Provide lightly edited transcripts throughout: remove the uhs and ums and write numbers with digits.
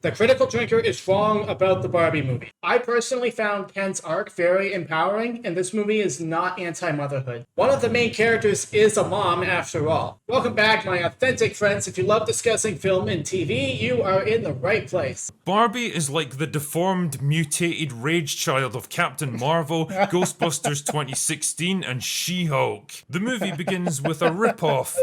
The critical drinker is wrong about the Barbie movie. I personally found Ken's arc very empowering, and this movie is not anti-motherhood. One of the main characters is a mom, after all. Welcome back, my authentic friends. If you love discussing film and TV, you are in the right place. Barbie is like the deformed, mutated rage child of Captain Marvel, Ghostbusters 2016, and She-Hulk. The movie begins with a rip-off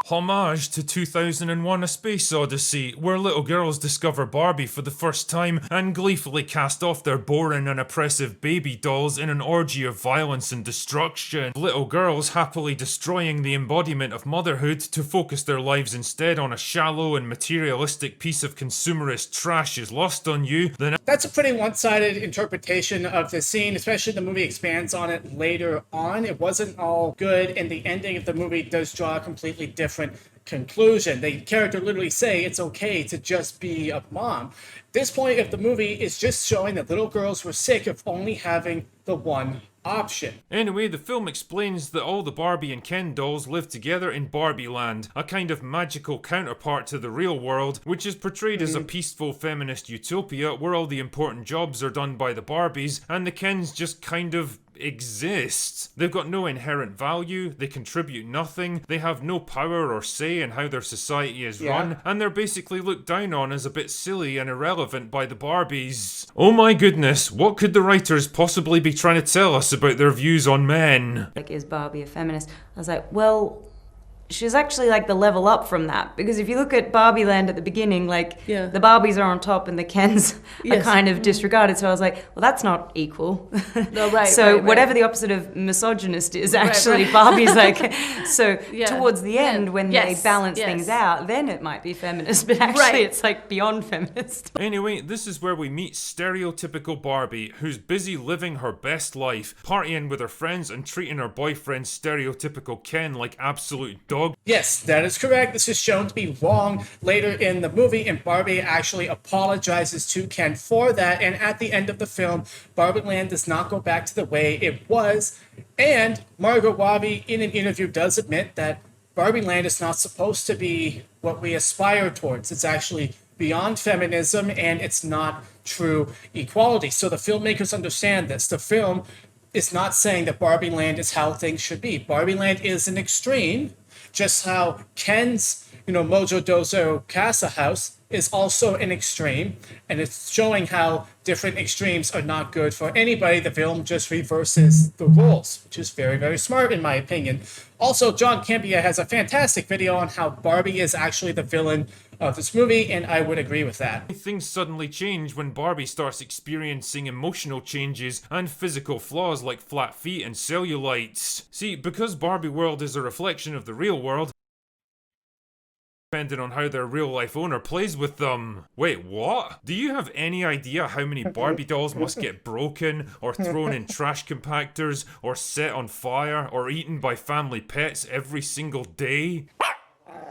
homage to 2001: A Space Odyssey, where little girls discover Barbie for the first time and gleefully cast off their boring and oppressive baby dolls in an orgy of violence and destruction. Little girls happily destroying the embodiment of motherhood to focus their lives instead on a shallow and materialistic piece of consumerist trash is lost on you, then That's a pretty one-sided interpretation of the scene, especially the movie expands on it later on. It wasn't all good, and the ending of the movie does draw a completely different conclusion. The character literally say it's okay to just be a mom. This point of the movie is just showing that little girls were sick of only having the one option. Anyway, the film explains that all the Barbie and Ken dolls live together in Barbie Land, a kind of magical counterpart to the real world, which is portrayed as a peaceful feminist utopia where all the important jobs are done by the Barbies and the Kens just kind of exist. They've got no inherent value, they contribute nothing, they have no power or say in how their society is run, and they're basically looked down on as a bit silly and irrelevant by the Barbies. Oh my goodness, what could the writers possibly be trying to tell us about their views on men? Like, is Barbie a feminist? I was like, well, she's actually like the level up from that, because if you look at Barbie Land at the beginning, like the Barbies are on top and the Kens are kind of disregarded. So I was like, well, that's not equal. No, right. So whatever the opposite of misogynist is, actually Barbie's like. So towards the end, when they balance things out, then it might be feminist, but actually it's like beyond feminist. Anyway, this is where we meet stereotypical Barbie, who's busy living her best life, partying with her friends and treating her boyfriend stereotypical Ken like absolute dog. Yes, that is correct. This is shown to be wrong later in the movie, and Barbie actually apologizes to Ken for that. And at the end of the film, Barbie Land does not go back to the way it was. And Margot Robbie, in an interview, does admit that Barbie Land is not supposed to be what we aspire towards. It's actually beyond feminism, and it's not true equality. So the filmmakers understand this. The film is not saying that Barbie Land is how things should be. Barbie Land is an extreme, just how Ken's, Mojo Dozo Casa House is also an extreme, and it's showing how different extremes are not good for anybody. The film just reverses the rules, which is very, very smart in my opinion. Also, John Campea has a fantastic video on how Barbie is actually the villain of this movie, and I would agree with that. Things suddenly change when Barbie starts experiencing emotional changes and physical flaws like flat feet and cellulites. See, because Barbie world is a reflection of the real world, depending on how their real-life owner plays with them. Wait, what? Do you have any idea how many Barbie dolls must get broken, or thrown in trash compactors, or set on fire, or eaten by family pets every single day?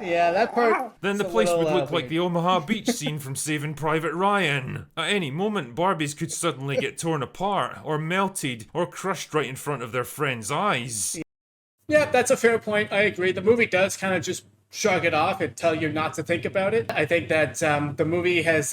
Yeah, that part. Then the place would look like the Omaha Beach scene from Saving Private Ryan. At any moment, Barbies could suddenly get torn apart, or melted, or crushed right in front of their friends' eyes. Yeah, that's a fair point. I agree. The movie does kind of just shrug it off and tell you not to think about it. I think that the movie has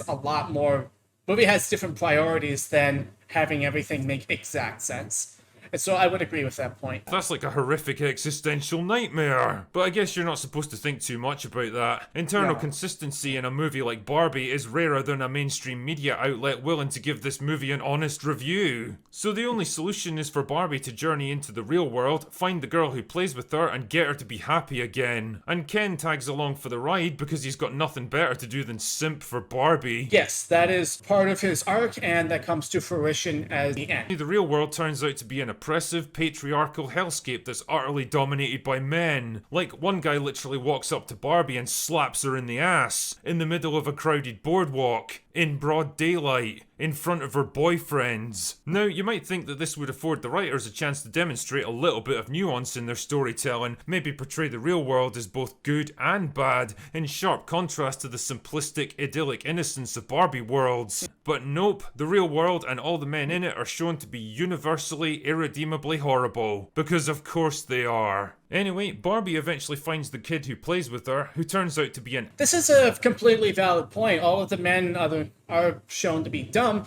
different priorities than having everything make exact sense. And so I would agree with that point. That's like a horrific existential nightmare. But I guess you're not supposed to think too much about that. Internal consistency in a movie like Barbie is rarer than a mainstream media outlet willing to give this movie an honest review. So the only solution is for Barbie to journey into the real world, find the girl who plays with her, and get her to be happy again. And Ken tags along for the ride because he's got nothing better to do than simp for Barbie. Yes, that is part of his arc, and that comes to fruition at the end. The real world turns out to be an oppressive, patriarchal hellscape that's utterly dominated by men. Like, one guy literally walks up to Barbie and slaps her in the ass, in the middle of a crowded boardwalk, in broad daylight, in front of her boyfriends. Now, you might think that this would afford the writers a chance to demonstrate a little bit of nuance in their storytelling, maybe portray the real world as both good and bad, in sharp contrast to the simplistic, idyllic innocence of Barbie worlds. But nope, the real world and all the men in it are shown to be universally, irredeemably horrible. Because of course they are. Anyway, Barbie eventually finds the kid who plays with her, who turns out to be an This is a completely valid point. All of the men are shown to be dumb,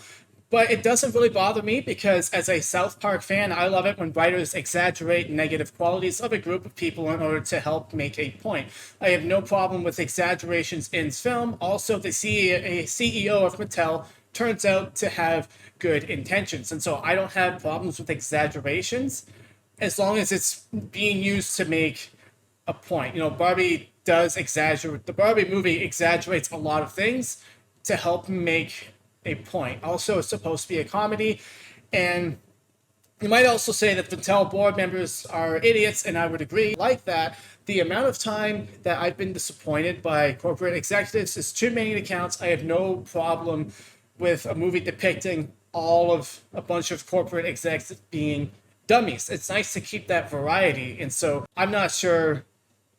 but it doesn't really bother me because as a South Park fan, I love it when writers exaggerate negative qualities of a group of people in order to help make a point. I have no problem with exaggerations in film. Also, the CEO of Mattel turns out to have good intentions, and so I don't have problems with exaggerations as long as it's being used to make a point. Barbie does exaggerate. The Barbie movie exaggerates a lot of things to help make a point. Also, it's supposed to be a comedy, and you might also say that the Mattel board members are idiots, and I would agree. Like that, the amount of time that I've been disappointed by corporate executives is too many to count. I have no problem with a movie depicting all of a bunch of corporate execs being dummies. It's nice to keep that variety, and so I'm not sure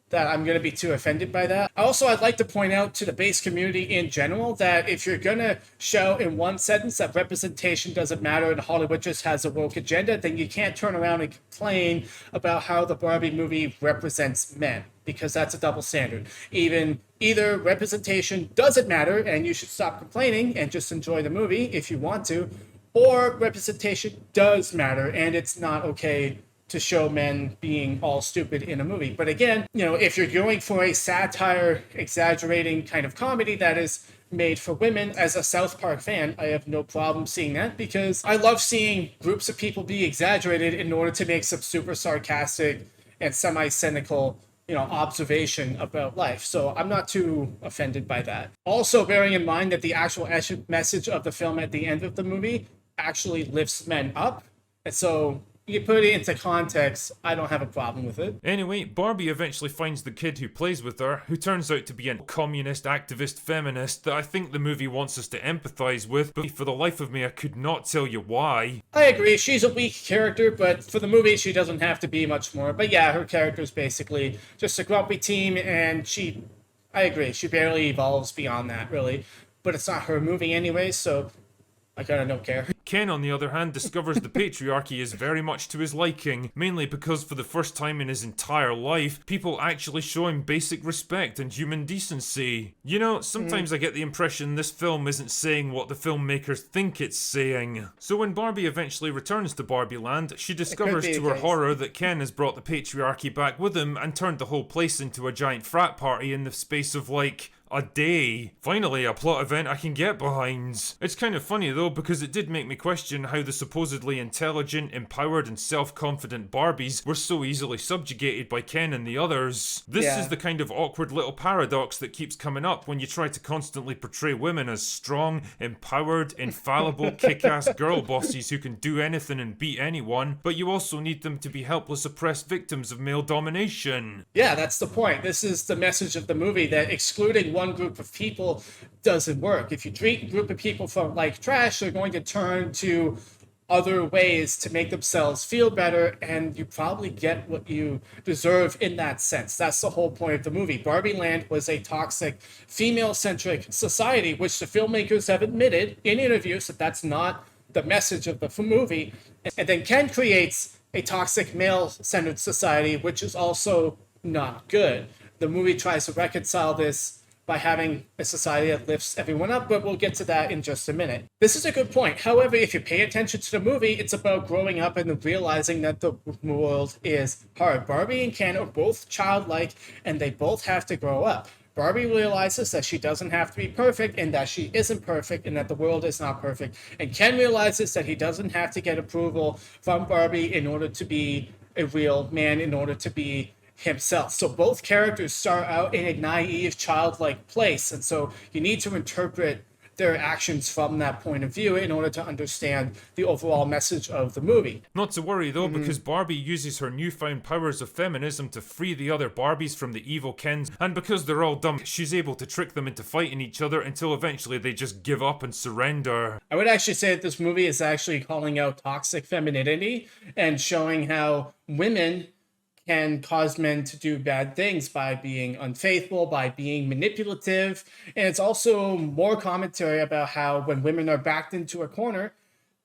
that I'm going to be too offended by that. Also, I'd like to point out to the base community in general that if you're going to show in one sentence that representation doesn't matter and Hollywood just has a woke agenda, then you can't turn around and complain about how the Barbie movie represents men, because that's a double standard. Either representation doesn't matter and you should stop complaining and just enjoy the movie if you want to, or representation does matter and it's not okay to show men being all stupid in a movie. But again, if you're going for a satire, exaggerating kind of comedy that is made for women, as a South Park fan, I have no problem seeing that, because I love seeing groups of people be exaggerated in order to make some super sarcastic and semi-cynical observation about life. So I'm not too offended by that. Also, bearing in mind that the actual message of the film at the end of the movie actually lifts men up. And so you put it into context, I don't have a problem with it. Anyway, Barbie eventually finds the kid who plays with her, who turns out to be a communist, activist, feminist that I think the movie wants us to empathize with, but for the life of me, I could not tell you why. I agree, she's a weak character, but for the movie, she doesn't have to be much more. But yeah, her character's basically just a grumpy teen, and I agree, she barely evolves beyond that, really. But it's not her movie anyway, so I kind of don't care. Ken, on the other hand, discovers the patriarchy is very much to his liking, mainly because for the first time in his entire life, people actually show him basic respect and human decency. Sometimes I get the impression this film isn't saying what the filmmakers think it's saying. So when Barbie eventually returns to Barbie Land, she discovers to her horror that Ken has brought the patriarchy back with him and turned the whole place into a giant frat party in the space of a day. Finally, a plot event I can get behind. It's kind of funny though, because it did make me question how the supposedly intelligent, empowered and self-confident Barbies were so easily subjugated by Ken and the others. This is the kind of awkward little paradox that keeps coming up when you try to constantly portray women as strong, empowered, infallible, kick-ass girl bosses who can do anything and beat anyone, but you also need them to be helpless, oppressed victims of male domination. Yeah, that's the point. This is the message of the movie, that excluding one group of people doesn't work. If you treat a group of people like trash, they're going to turn to other ways to make themselves feel better, and you probably get what you deserve in that sense. That's the whole point of the movie. Barbie Land was a toxic, female-centric society, which the filmmakers have admitted in interviews that that's not the message of the movie. And then Ken creates a toxic, male-centered society, which is also not good. The movie tries to reconcile this by having a society that lifts everyone up, but we'll get to that in just a minute. This is a good point. However, if you pay attention to the movie, it's about growing up and realizing that the world is hard. Barbie and Ken are both childlike, and they both have to grow up. Barbie realizes that she doesn't have to be perfect, and that she isn't perfect, and that the world is not perfect. And Ken realizes that he doesn't have to get approval from Barbie in order to be a real man, in order to be himself. So both characters start out in a naive, childlike place, and so you need to interpret their actions from that point of view in order to understand the overall message of the movie. Not to worry though, because Barbie uses her newfound powers of feminism to free the other Barbies from the evil Kens, and because they're all dumb, she's able to trick them into fighting each other until eventually they just give up and surrender. I would actually say that this movie is actually calling out toxic femininity and showing how women can cause men to do bad things by being unfaithful, by being manipulative. And it's also more commentary about how when women are backed into a corner,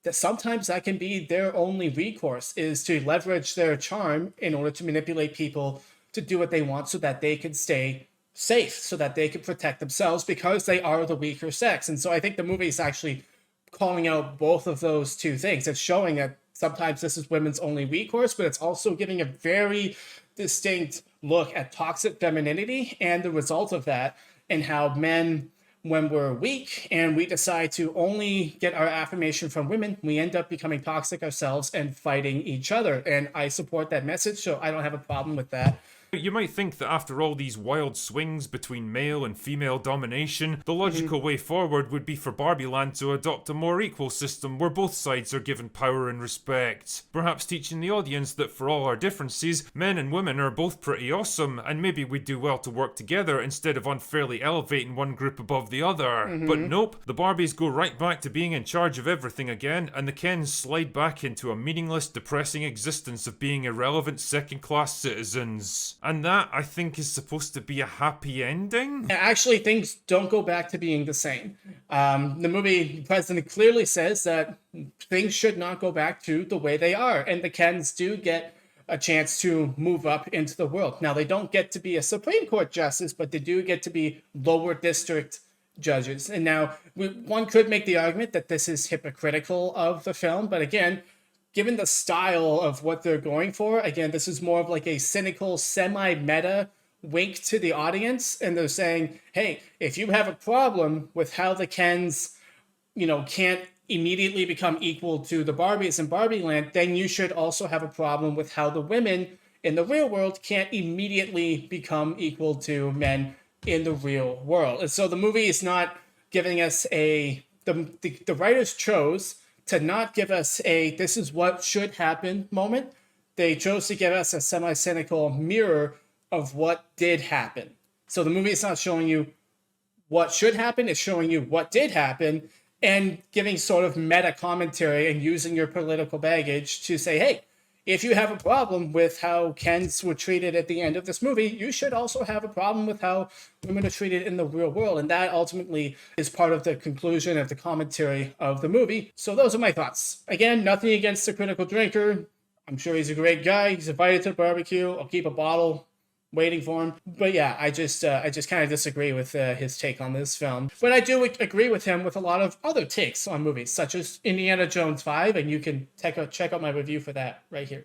that sometimes that can be their only recourse, is to leverage their charm in order to manipulate people to do what they want so that they can stay safe, so that they can protect themselves because they are the weaker sex. And so I think the movie is actually calling out both of those two things. It's showing that sometimes this is women's only recourse, but it's also giving a very distinct look at toxic femininity and the result of that, and how men, when we're weak and we decide to only get our affirmation from women, we end up becoming toxic ourselves and fighting each other. And I support that message, so I don't have a problem with that. You might think that after all these wild swings between male and female domination, the logical way forward would be for Barbie Land to adopt a more equal system where both sides are given power and respect. Perhaps teaching the audience that for all our differences, men and women are both pretty awesome, and maybe we'd do well to work together instead of unfairly elevating one group above the other. But nope, the Barbies go right back to being in charge of everything again, and the Kens slide back into a meaningless, depressing existence of being irrelevant second-class citizens. And that, I think, is supposed to be a happy ending? Actually, things don't go back to being the same. The movie president clearly says that things should not go back to the way they are. And the Kens do get a chance to move up into the world. Now, they don't get to be a Supreme Court justice, but they do get to be lower district judges. And now, one could make the argument that this is hypocritical of the film. But again, given the style of what they're going for, again, this is more of like a cynical, semi-meta wink to the audience. And they're saying, hey, if you have a problem with how the Kens, can't immediately become equal to the Barbies in Barbie Land, then you should also have a problem with how the women in the real world can't immediately become equal to men in the real world. And so the movie is not giving us the writers chose to not give us a this is what should happen moment. They chose to give us a semi-cynical mirror of what did happen. So the movie is not showing you what should happen, it's showing you what did happen and giving sort of meta commentary and using your political baggage to say, hey, if you have a problem with how Kens were treated at the end of this movie, you should also have a problem with how women are treated in the real world. And that ultimately is part of the conclusion of the commentary of the movie. So those are my thoughts. Again, nothing against the critical drinker. I'm sure he's a great guy. He's invited to the barbecue. I'll keep a bottle waiting for him. But yeah, I just kind of disagree with his take on this film. But I do agree with him with a lot of other takes on movies, such as Indiana Jones 5, and you can check out my review for that right here.